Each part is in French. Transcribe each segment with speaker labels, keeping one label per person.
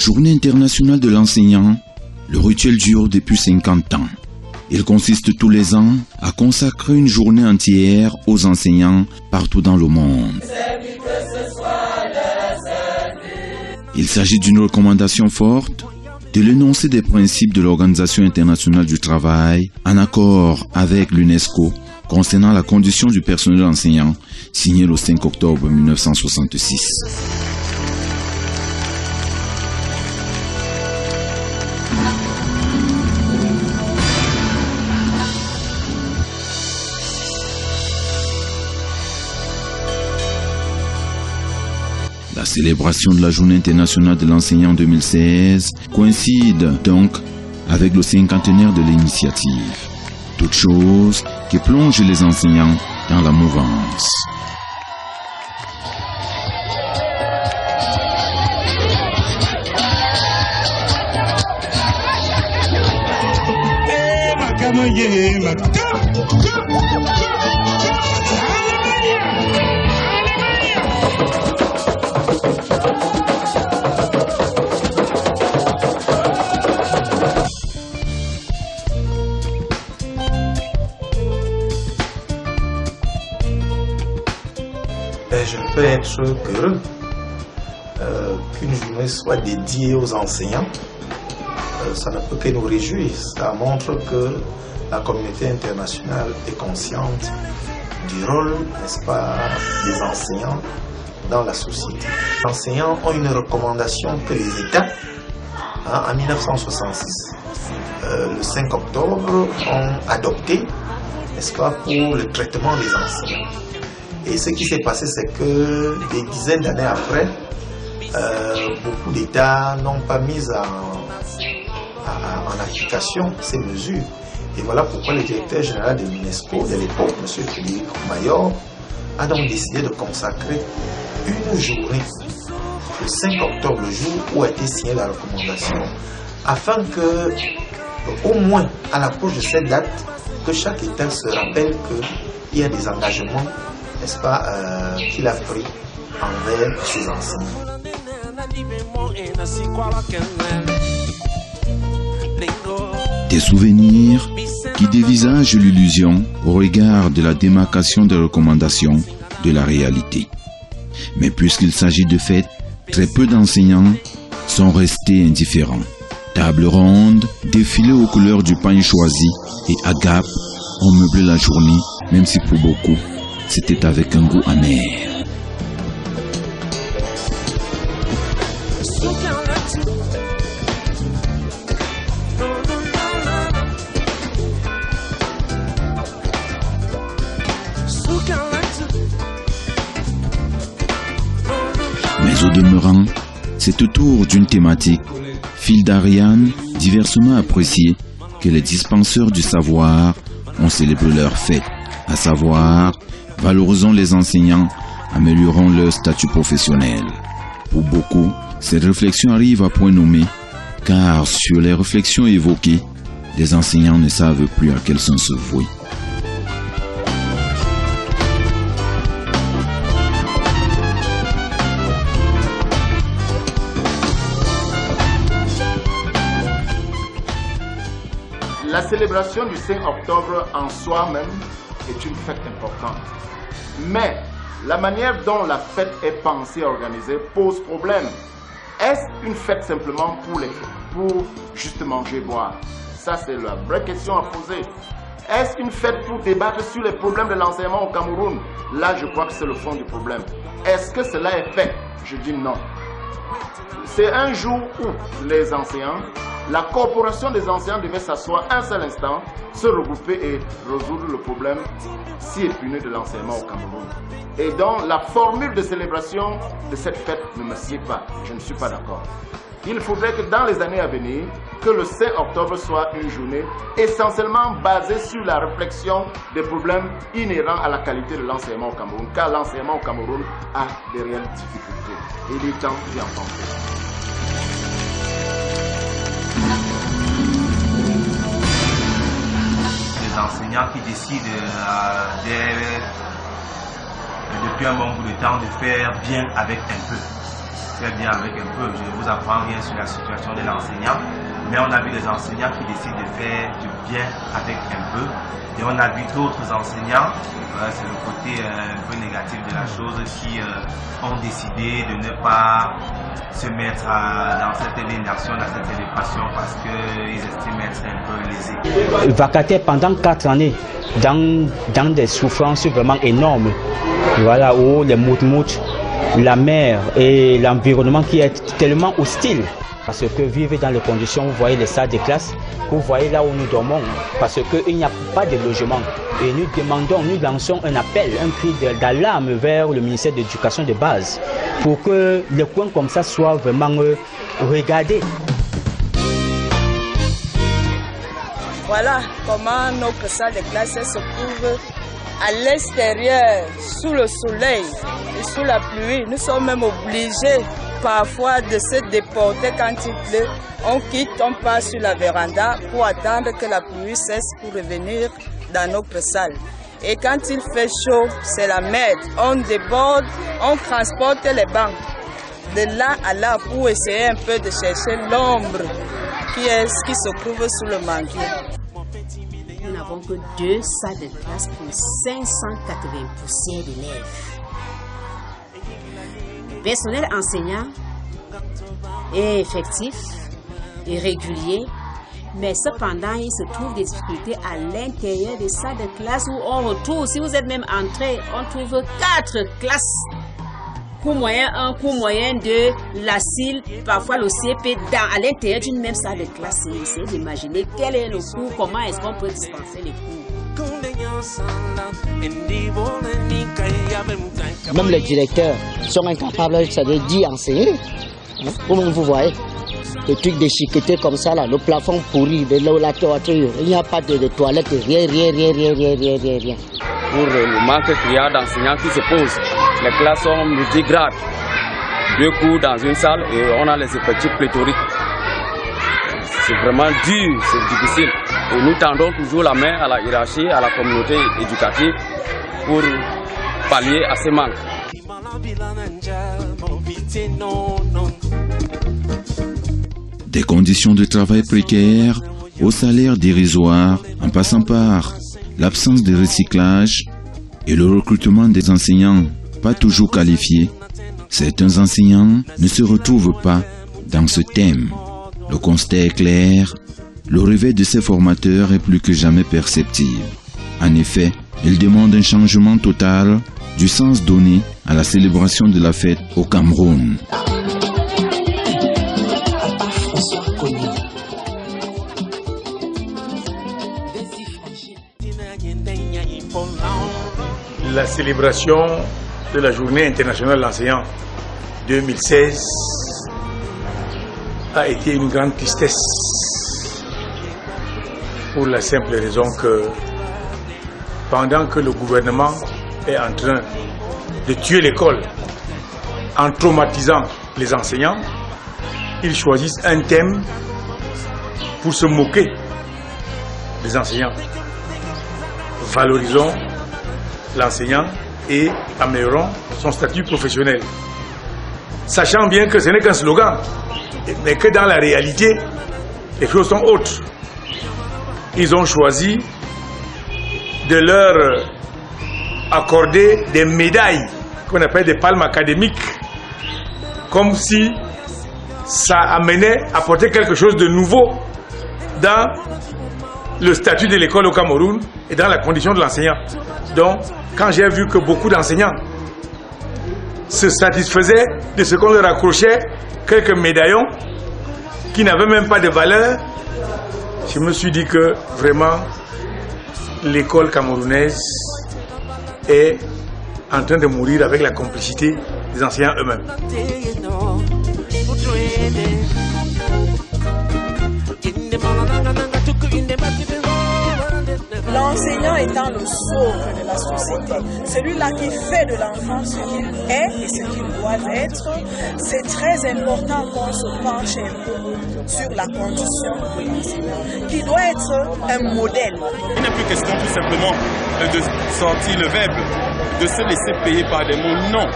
Speaker 1: Journée internationale de l'enseignant, le rituel dure depuis 50 ans. Il consiste tous les ans à consacrer une journée entière aux enseignants partout dans le monde. Il s'agit d'une recommandation forte de l'énoncé des principes de l'Organisation internationale du travail en accord avec l'UNESCO concernant la condition du personnel enseignant, signé le 5 octobre 1966. La célébration de la Journée internationale de l'enseignant en 2016 coïncide donc avec le cinquantenaire de l'initiative. Toute chose qui plonge les enseignants dans la mouvance.
Speaker 2: Je peux être heureux qu'une journée soit dédiée aux enseignants. Ça ne peut que nous réjouir. Ça montre que la communauté internationale est consciente du rôle, n'est-ce pas, des enseignants dans la société. Les enseignants ont une recommandation que les États, en 1966, le 5 octobre, ont adoptée, n'est-ce pas, pour le traitement des enseignants. Et ce qui s'est passé, c'est que des dizaines d'années après, beaucoup d'États n'ont pas mis en application ces mesures. Et voilà pourquoi le directeur général de l'UNESCO de l'époque, M. Frédéric Mayor, a donc décidé de consacrer une journée, le 5 octobre, le jour où a été signée la recommandation, afin que, au moins à l'approche de cette date, que chaque État se rappelle qu'il y a des engagements, n'est-ce pas, qu'il a pris envers ses enseignants.
Speaker 1: Des souvenirs qui dévisagent l'illusion au regard de la démarcation des recommandations de la réalité. Mais puisqu'il s'agit de fait, très peu d'enseignants sont restés indifférents. Table ronde, défilé aux couleurs du pain choisi et agape ont meublé la journée, même si pour beaucoup, c'était avec un goût amer. Mais au demeurant, c'est autour d'une thématique, fil d'Ariane, diversement appréciée, que les dispenseurs du savoir ont célébré leur fête, à savoir, valorisons les enseignants, améliorons leur statut professionnel. Pour beaucoup, cette réflexion arrive à point nommé, car sur les réflexions évoquées, les enseignants ne savent plus à quel sens se vouer.
Speaker 3: La célébration du 5 octobre en soi-même est une fête importante. Mais la manière dont la fête est pensée et organisée pose problème. Est-ce une fête simplement pour juste manger et boire? Ça, c'est la vraie question à poser. Est-ce une fête pour débattre sur les problèmes de l'enseignement au Cameroun? Là, je crois que c'est le fond du problème. Est-ce que cela est fait? Je dis non. C'est un jour où les enseignants, la corporation des enseignants devait s'asseoir un seul instant, se regrouper et résoudre le problème si épineux de l'enseignement au Cameroun. Et donc la formule de célébration de cette fête ne me sied pas. Je ne suis pas d'accord. Il faudrait que dans les années à venir, que le 5 octobre soit une journée essentiellement basée sur la réflexion des problèmes inhérents à la qualité de l'enseignement au Cameroun, car l'enseignement au Cameroun a des réelles difficultés. Et il est temps d'y en penser.
Speaker 4: Les enseignants qui décident depuis un bon bout de temps de faire bien avec un peu. très bien avec un peu. Je ne vous apprends rien sur la situation de l'enseignant, mais on a vu des enseignants qui décident de faire du bien avec un peu. Et on a vu d'autres enseignants, c'est le côté un peu négatif de la chose, qui ont décidé de ne pas se mettre dans cette élimination, dans cette célébration, parce qu'ils estiment être un peu lésés.
Speaker 5: Vacataire pendant 4 années, dans des souffrances vraiment énormes, voilà, où les moutmout, la mer et l'environnement qui est tellement hostile. Parce que vivre dans les conditions, vous voyez les salles de classe, vous voyez là où nous dormons, parce qu'il n'y a pas de logement. Et nous demandons, nous lançons un appel, un cri d'alarme vers le ministère de l'Éducation de base, pour que les coins comme ça soient vraiment regardés.
Speaker 6: Voilà comment notre salle de classe se trouve à l'extérieur, sous le soleil et sous la pluie. Nous sommes même obligés parfois de se déporter quand il pleut. On quitte, on passe sur la véranda pour attendre que la pluie cesse pour revenir dans notre salle. Et quand il fait chaud, c'est la merde. On déborde, on transporte les bancs de là à là pour essayer un peu de chercher l'ombre qui se trouve sous le manguier.
Speaker 7: Nous n'avons que 2 salles de classe pour 580 poussières d'élèves. Personnel enseignant est effectif et régulier, mais cependant, il se trouve des difficultés à l'intérieur des salles de classe où on retrouve, si vous êtes même entré, on trouve 4 classes. Cours moyen 1, cours moyen 2, la CIL, parfois le CP, à l'intérieur d'une même salle de classe. Essayez d'imaginer quel est le cours, comment est-ce qu'on peut dispenser les cours.
Speaker 8: Même les directeurs sont incapables d'y enseigner. Comme vous voyez, le truc déchiqueté comme ça, là, le plafond pourri, la toiture, il n'y a pas de toilette, rien.
Speaker 9: Pour le manque qu'il y a d'enseignants qui se posent, les classes sont multigrades. 2 cours dans une salle et on a les effectifs pléthoriques. C'est vraiment dur, c'est difficile. Et nous tendons toujours la main à la hiérarchie, à la communauté éducative pour pallier à ces manques.
Speaker 1: Des conditions de travail précaires, au salaire dérisoire, en passant par l'absence de recyclage et le recrutement des enseignants pas toujours qualifiés, certains enseignants ne se retrouvent pas dans ce thème. Le constat est clair, le réveil de ces formateurs est plus que jamais perceptible. En effet, ils demandent un changement total du sens donné à la célébration de la fête au Cameroun.
Speaker 10: La célébration de la Journée internationale de l'enseignant 2016 a été une grande tristesse pour la simple raison que pendant que le gouvernement est en train de tuer l'école en traumatisant les enseignants, ils choisissent un thème pour se moquer des enseignants. Valorisons l'enseignant et améliorons son statut professionnel. Sachant bien que ce n'est qu'un slogan, mais que dans la réalité, les choses sont autres. Ils ont choisi de leur accorder des médailles qu'on appelle des palmes académiques, comme si ça apportait quelque chose de nouveau dans le statut de l'école au Cameroun et dans la condition de l'enseignant. Donc, quand j'ai vu que beaucoup d'enseignants se satisfaisaient de ce qu'on leur accrochait, quelques médaillons qui n'avaient même pas de valeur, je me suis dit que vraiment l'école camerounaise est en train de mourir avec la complicité des enseignants eux-mêmes.
Speaker 6: L'enseignant étant le socle de la société, celui-là qui fait de l'enfant ce qu'il est et ce qu'il doit être, c'est très important qu'on se penche un peu sur la condition de l'enseignant, qui doit être un modèle.
Speaker 11: Il n'est plus question tout simplement de sortir le verbe, de se laisser payer par des mots. Non,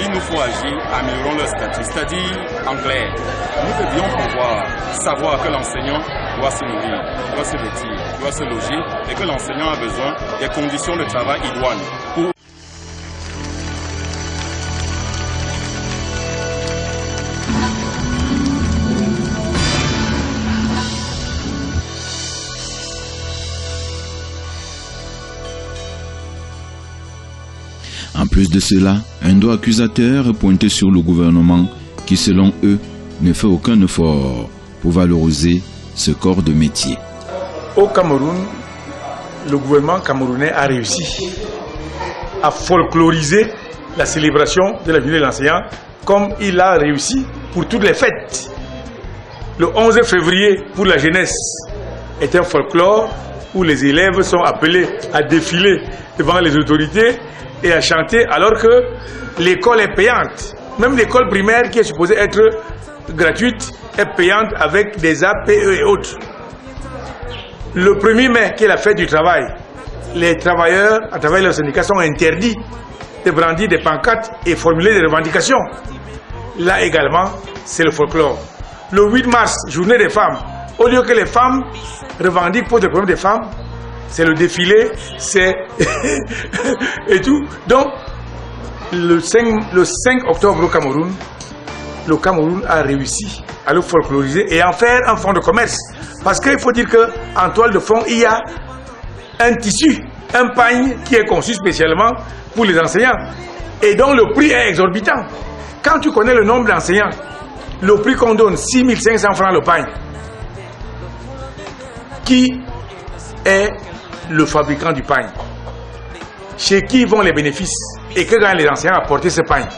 Speaker 11: il nous faut agir, améliorons leur statut. C'est-à-dire, en clair, nous devions pouvoir savoir que l'enseignant doit se nourrir, doit se vêtir, doit se loger et que l'enseignant a besoin des conditions de travail idoines pour...
Speaker 1: En plus de cela, un doigt accusateur est pointé sur le gouvernement qui, selon eux, ne fait aucun effort pour valoriser ce corps de métier.
Speaker 10: Au Cameroun, le gouvernement camerounais a réussi à folkloriser la célébration de la journée de l'enseignant comme il a réussi pour toutes les fêtes. Le 11 février, pour la jeunesse, est un folklore où les élèves sont appelés à défiler devant les autorités et à chanter alors que l'école est payante. Même l'école primaire qui est supposée être gratuite est payante avec des APE et autres. Le 1er mai, qui est la fête du travail, les travailleurs, à travers leurs syndicats, sont interdits de brandir des pancartes et formuler des revendications. Là également, c'est le folklore. Le 8 mars, journée des femmes, au lieu que les femmes revendiquent pour des problèmes des femmes, c'est le défilé, c'est et tout. Donc, le 5 octobre au Cameroun, le Cameroun a réussi à le folkloriser et à en faire un fonds de commerce. Parce qu'il faut dire qu'en toile de fond, il y a un tissu, un pagne qui est conçu spécialement pour les enseignants et dont le prix est exorbitant. Quand tu connais le nombre d'enseignants, le prix qu'on donne, 6 500 francs le pagne, qui est le fabricant du pagne, chez qui vont les bénéfices et que gagnent les enseignants à porter ce pagne.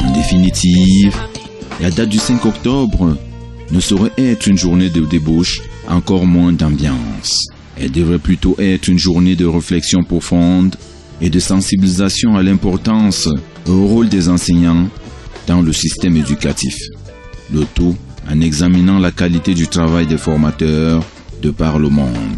Speaker 1: En définitive, la date du 5 octobre ne saurait être une journée de débauche, encore moins d'ambiance. Elle devrait plutôt être une journée de réflexion profonde et de sensibilisation à l'importance et au rôle des enseignants dans le système éducatif. Le tout en examinant la qualité du travail des formateurs de par le monde.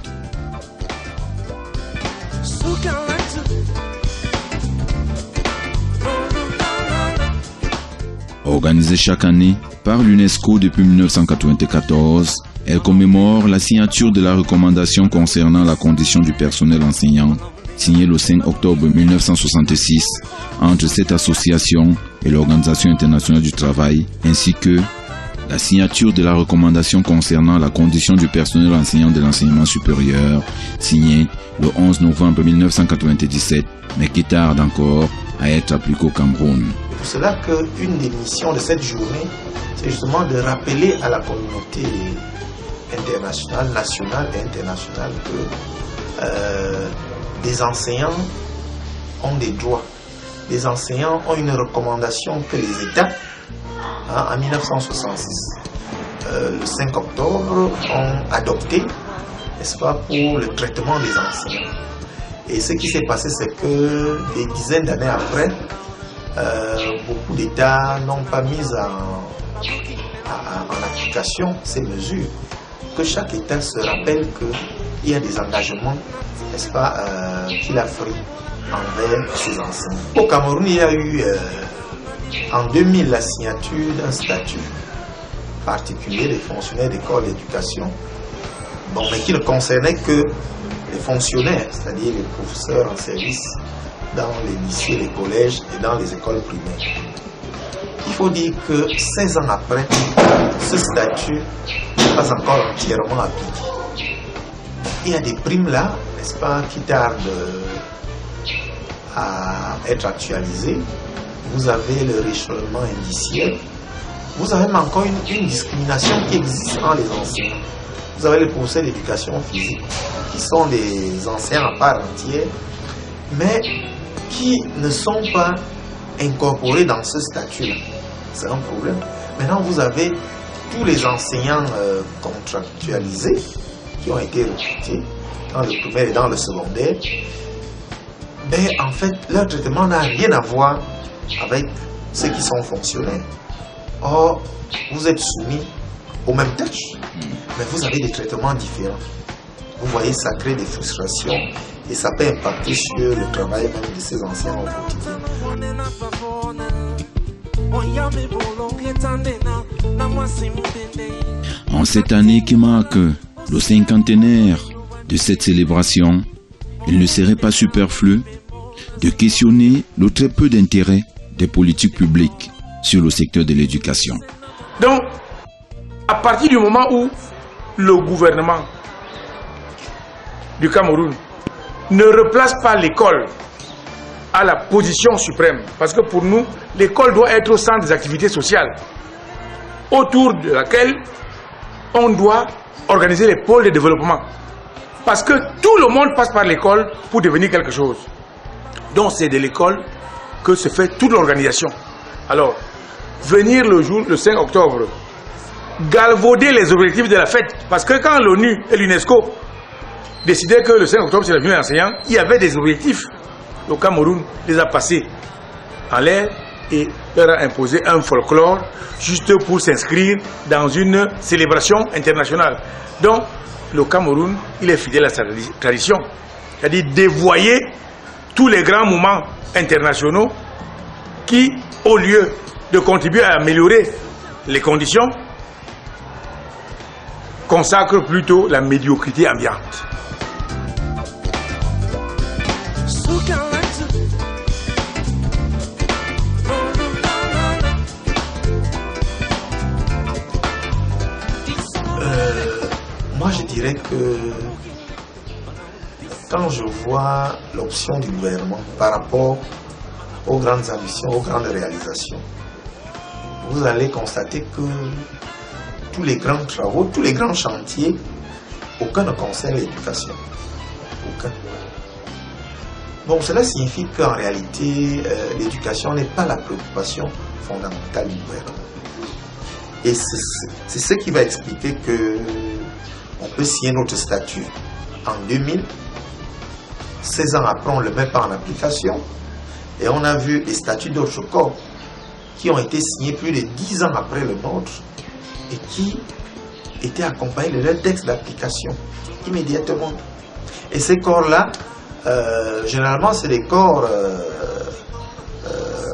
Speaker 1: Organisée chaque année par l'UNESCO depuis 1994, elle commémore la signature de la recommandation concernant la condition du personnel enseignant, signée le 5 octobre 1966 entre cette association et l'Organisation internationale du travail, ainsi que la signature de la recommandation concernant la condition du personnel enseignant de l'enseignement supérieur, signée le 11 novembre 1997, mais qui tarde encore à être appliquée au Cameroun.
Speaker 2: C'est pour cela qu'une des missions de cette journée, c'est justement de rappeler à la communauté internationale, nationale et internationale que des enseignants ont des droits. Les enseignants ont une recommandation que les États, en 1966, le 5 octobre, ont adopté, n'est-ce pas, pour le traitement des enseignants. Et ce qui s'est passé, c'est que des dizaines d'années après, beaucoup d'États n'ont pas mis en application ces mesures. Que chaque État se rappelle qu'il y a des engagements, n'est-ce pas, qu'il a pris envers ses enseignants. Au Cameroun, il y a eu en 2000 la signature d'un statut particulier des fonctionnaires d'école d'éducation, bon, mais qui ne concernait que les fonctionnaires, c'est-à-dire les professeurs en service dans les lycées, les collèges et dans les écoles primaires. Il faut dire que 16 ans après, ce statut n'est pas encore entièrement appliqué. Il y a des primes là, n'est-ce pas, qui tardent à être actualisées. Vous avez le rééchelonnement indiciaire. Vous avez même encore une discrimination qui existe entre les enseignants. Vous avez les professeurs d'éducation physique qui sont des enseignants à part entière, mais qui ne sont pas incorporés dans ce statut-là. C'est un problème. Maintenant, vous avez tous les enseignants contractualisés qui ont été recrutés dans le primaire et dans le secondaire. Ben, en fait, leur traitement n'a rien à voir avec ceux qui sont fonctionnaires. Or, vous êtes soumis aux mêmes tâches, mais vous avez des traitements différents. vous voyez, ça crée des frustrations et ça peut impacter sur le travail même de ces enseignants au quotidien.
Speaker 1: En cette année qui marque le cinquantenaire de cette célébration, il ne serait pas superflu de questionner le très peu d'intérêt des politiques publiques sur le secteur de l'éducation.
Speaker 10: Donc, à partir du moment où le gouvernement du Cameroun ne replace pas l'école à la position suprême, parce que pour nous, l'école doit être au centre des activités sociales, autour de laquelle on doit organiser les pôles de développement. Parce que tout le monde passe par l'école pour devenir quelque chose. Donc c'est de l'école que se fait toute l'organisation. Alors, venir le 5 octobre, galvauder les objectifs de la fête, parce que quand l'ONU et l'UNESCO décidaient que le 5 octobre c'est la journée de l'enseignant, il y avait des objectifs. Le Cameroun les a passés en l'air et leur a imposé un folklore juste pour s'inscrire dans une célébration internationale. Donc, le Cameroun, il est fidèle à sa tradition. C'est-à-dire dévoyer tous les grands moments internationaux qui, au lieu de contribuer à améliorer les conditions, consacrent plutôt la médiocrité ambiante.
Speaker 2: Moi, je dirais que quand je vois l'option du gouvernement par rapport aux grandes ambitions, aux grandes réalisations, vous allez constater que tous les grands travaux, tous les grands chantiers, aucun ne concerne l'éducation. Aucun. Bon, cela signifie qu'en réalité, l'éducation n'est pas la préoccupation fondamentale du gouvernement. Et c'est ce qui va expliquer que on peut signer notre statut en 2000. 16 ans après, on ne le met pas en application. Et on a vu les statuts d'autres corps qui ont été signés plus de 10 ans après le nôtre et qui étaient accompagnés de leur texte d'application immédiatement. Et ces corps-là, généralement, c'est des corps,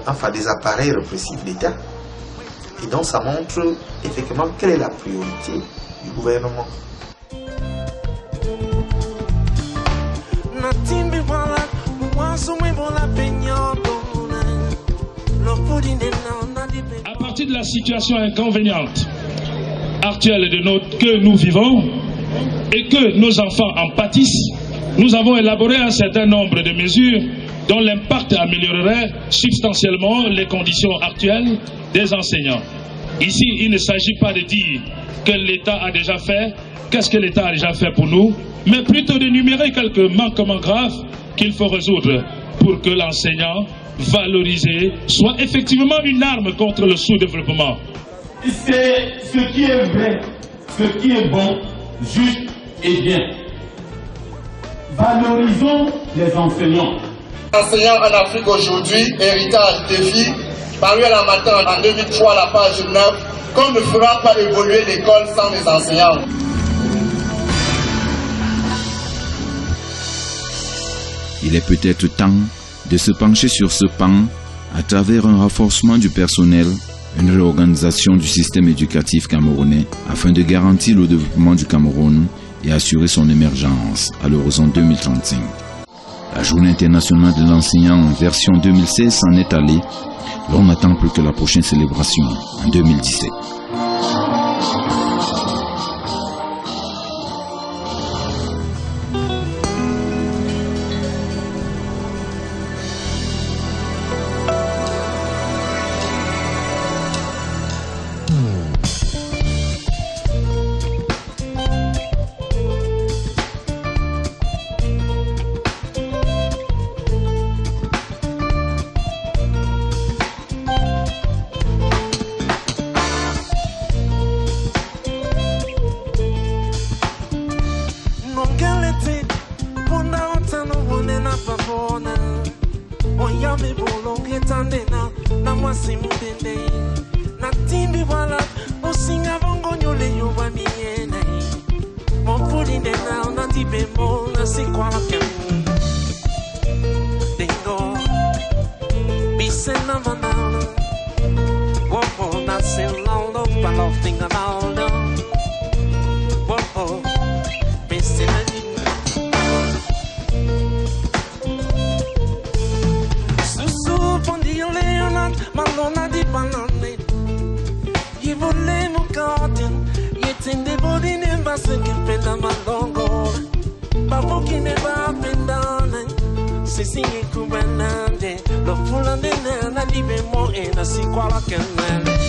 Speaker 2: enfin des appareils répressifs d'État. Et donc, ça montre effectivement quelle est la priorité du gouvernement.
Speaker 12: À partir de la situation inconvéniente actuelle que nous vivons et que nos enfants en pâtissent, nous avons élaboré un certain nombre de mesures dont l'impact améliorerait substantiellement les conditions actuelles des enseignants. Ici, il ne s'agit pas de dire que l'État a déjà fait, qu'est-ce que l'État a déjà fait pour nous, mais plutôt d'énumérer quelques manquements graves qu'il faut résoudre pour que l'enseignant valorisé soit effectivement une arme contre le sous-développement.
Speaker 13: C'est ce qui est vrai, ce qui est bon, juste et bien. Valorisons les enseignants.
Speaker 3: Enseignants en Afrique aujourd'hui, héritage, défi, paru à la matin en 2003 à la page 9, qu'on ne fera pas évoluer l'école sans les enseignants.
Speaker 1: Il est peut-être temps de se pencher sur ce pan à travers un renforcement du personnel, une réorganisation du système éducatif camerounais afin de garantir le développement du Cameroun et assurer son émergence à l'horizon 2035. La Journée internationale de l'enseignant version 2016 s'en est allée. L'on n'attend plus que la prochaine célébration en 2017.
Speaker 14: bemol si qualche Dingo Bisena manalo Wopo nasin laulo Palo finga laulo Wopo Bisena Susu pondi leonat Malona di banane Ye volevo garden Ye tende body ne basa che penda malongo Babo che ne va pendane Se singe kubanande Lo fulande nella di bemo e na si quala che nelle